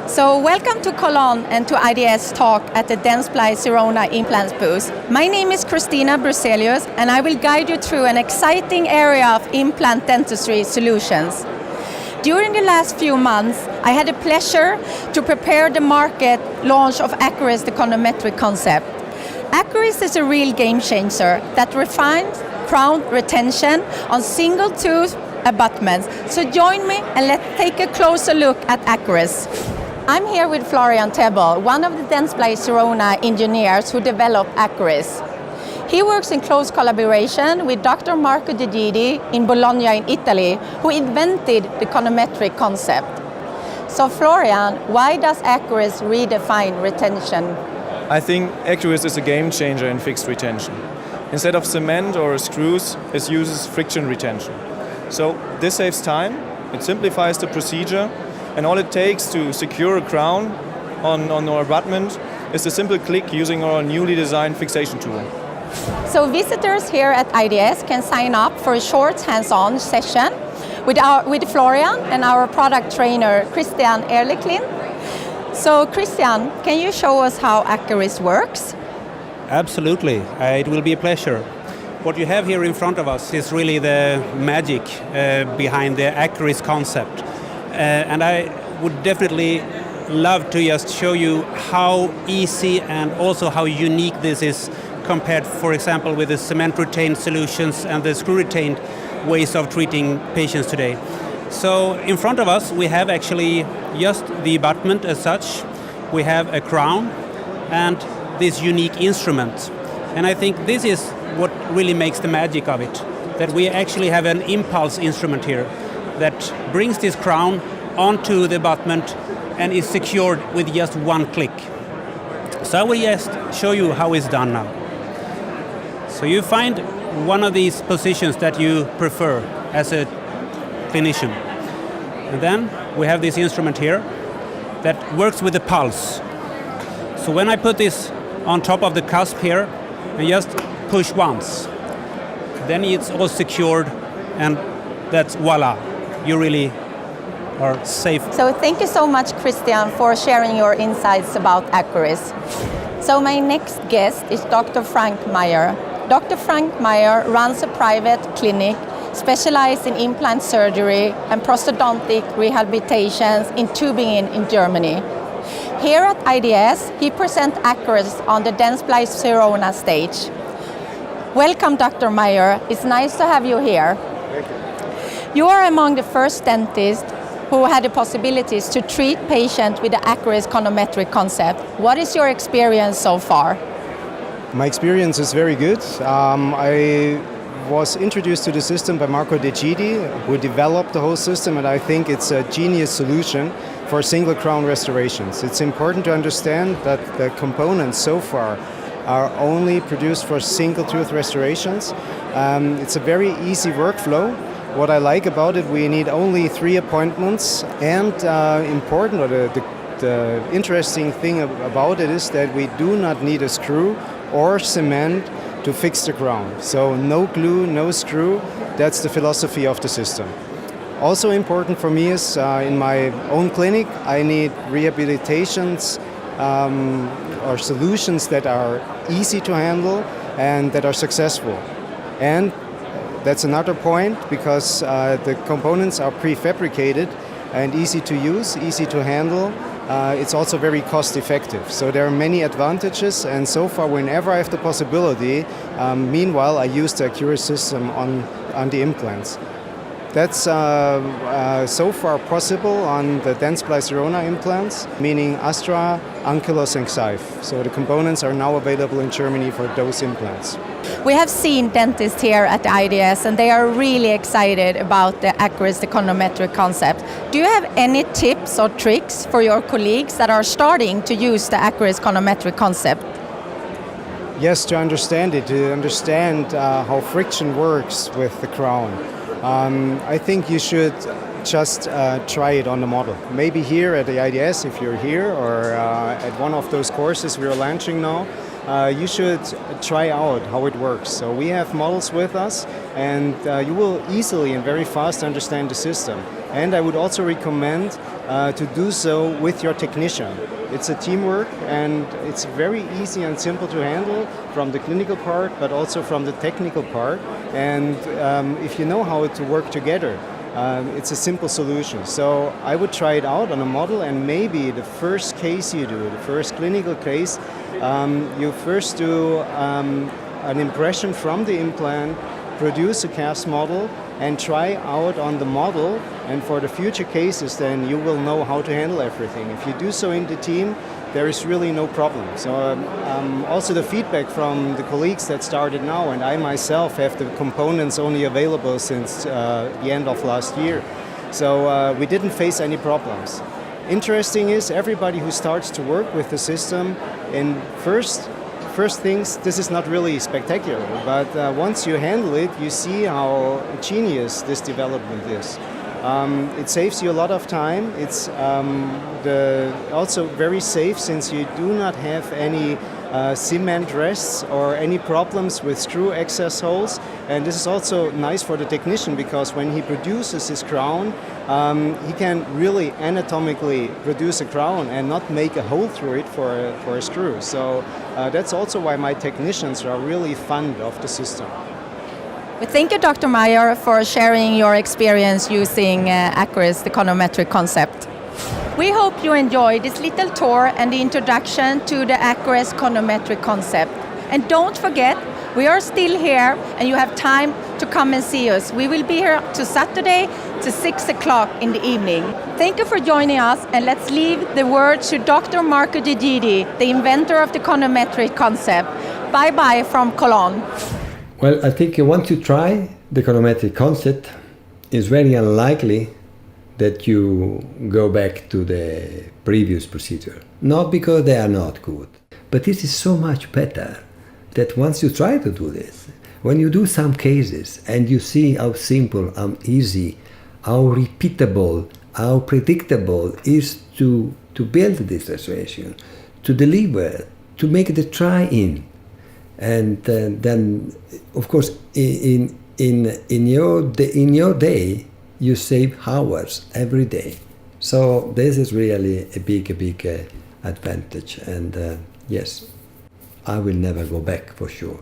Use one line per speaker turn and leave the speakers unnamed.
So welcome to Cologne and to IDS talk at the Dentsply Sirona Implants booth. My name is Christina Bruselius and I will guide you through an exciting area of implant dentistry solutions. During the last few months, I had the pleasure to prepare the market launch of Acuris, the conometric concept. Acuris is a real game changer that refines crown retention on single tooth abutments. So join me and let's take a closer look at Acuris. I'm here with Florian Tebel, one of the Dentsply Sirona engineers who developed Acuris. He works in close collaboration with Dr. Marco De Gidi in Bologna in Italy, who invented the conometric concept. So Florian, why does Acuris redefine retention?
I think Acuris is a game changer in fixed retention. Instead of cement or screws, it uses friction retention. So this saves time, it simplifies the procedure, and all it takes to secure a crown on our abutment is a simple click using our newly designed fixation tool.
So visitors here at IDS can sign up for a short hands-on session with Florian and our product trainer Christian Erliklin. So Christian, can you show us how Acuris works?
Absolutely, it will be a pleasure. What you have here in front of us is really the magic behind the Acuris concept. And I would definitely love to just show you how easy and also how unique this is compared, for example, with the cement retained solutions and the screw retained ways of treating patients today. So in front of us we have actually just the abutment as such. We have a crown and this unique instrument. And I think this is what really makes the magic of it, that we actually have an impulse instrument here that brings this crown onto the abutment and is secured with just one click. So I will just show you how it's done now. So you find one of these positions that you prefer as a clinician. And then we have this instrument here that works with the pulse. So when I put this on top of the cusp here and just push once, then it's all secured and that's voila, you really are safe.
So thank you so much, Christian, for sharing your insights about Acuris. So my next guest is Dr. Frank Meyer. Dr. Frank Meyer runs a private clinic specialized in implant surgery and prosthodontic rehabilitations in Tübingen in Germany. Here at IDS, he presents Acuris on the Dentsply Sirona stage. Welcome, Dr. Meyer. It's nice to have you here.
Thank you.
You are among the first dentists who had the possibilities to treat patients with the Acuris conometric concept. What is your experience so far?
My experience is very good. I was introduced to the system by Marco De Gidi, who developed the whole system, and I think it's a genius solution for single crown restorations. It's important to understand that the components so far are only produced for single tooth restorations. It's a very easy workflow. What I like about it, we need only 3 appointments, and the interesting thing about it is that we do not need a screw or cement to fix the crown. So no glue, no screw, that's the philosophy of the system. Also important for me is in my own clinic, I need rehabilitations or solutions that are easy to handle and that are successful. And that's another point, because the components are prefabricated and easy to use, easy to handle. It's also very cost effective. So there are many advantages, and so far whenever I have the possibility, meanwhile I use the Acuris system on the implants. That's so far possible on the Dentsply Sirona implants, meaning Astra, Ankylos and Xyph. So the components are now available in Germany for those implants.
We have seen dentists here at the IDS and they are really excited about the Acuris, the conometric concept. Do you have any tips or tricks for your colleagues that are starting to use the Acuris conometric concept?
Yes, to understand it, to understand how friction works with the crown. I think you should just try it on the model. Maybe here at the IDS, if you're here, or at one of those courses we're launching now, you should try out how it works. So we have models with us, and you will easily and very fast understand the system. And I would also recommend to do so with your technician. It's a teamwork, and it's very easy and simple to handle from the clinical part, but also from the technical part. And if you know how to work together, it's a simple solution. So I would try it out on a model, and maybe the first case you do, the first clinical case, you first do an impression from the implant, produce a cast model, and try out on the model, and for the future cases then you will know how to handle everything. If you do so in the team, there is really no problem. So also the feedback from the colleagues that started now, and I myself have the components only available since the end of last year. So we didn't face any problems. Interesting is everybody who starts to work with the system, in first things, this is not really spectacular, but once you handle it, you see how genius this development is. It saves you a lot of time. It's also very safe, since you do not have any cement rests or any problems with screw access holes. And this is also nice for the technician, because when he produces his crown, he can really anatomically produce a crown and not make a hole through it for a screw. So that's also why my technicians are really fond of the system.
We thank you, Dr. Maier, for sharing your experience using Acuris, the conometric concept. We hope you enjoyed this little tour and the introduction to the Acuris conometric concept. And don't forget, we are still here, and you have time to come and see us. We will be here to Saturday to 6 o'clock in the evening. Thank you for joining us, and let's leave the word to Dr. Marco Di Gidi, the inventor of the conometric concept. Bye-bye from Cologne.
Well, I think once you try the conometric concept, it's very unlikely that you go back to the previous procedure. Not because they are not good, but this is so much better that once you try to do this, when you do some cases and you see how simple, how easy, how repeatable, how predictable is to build this restoration, to deliver, to make the try-in. And then, of course, in your day, you save hours every day. So this is really a big advantage. And yes, I will never go back for sure.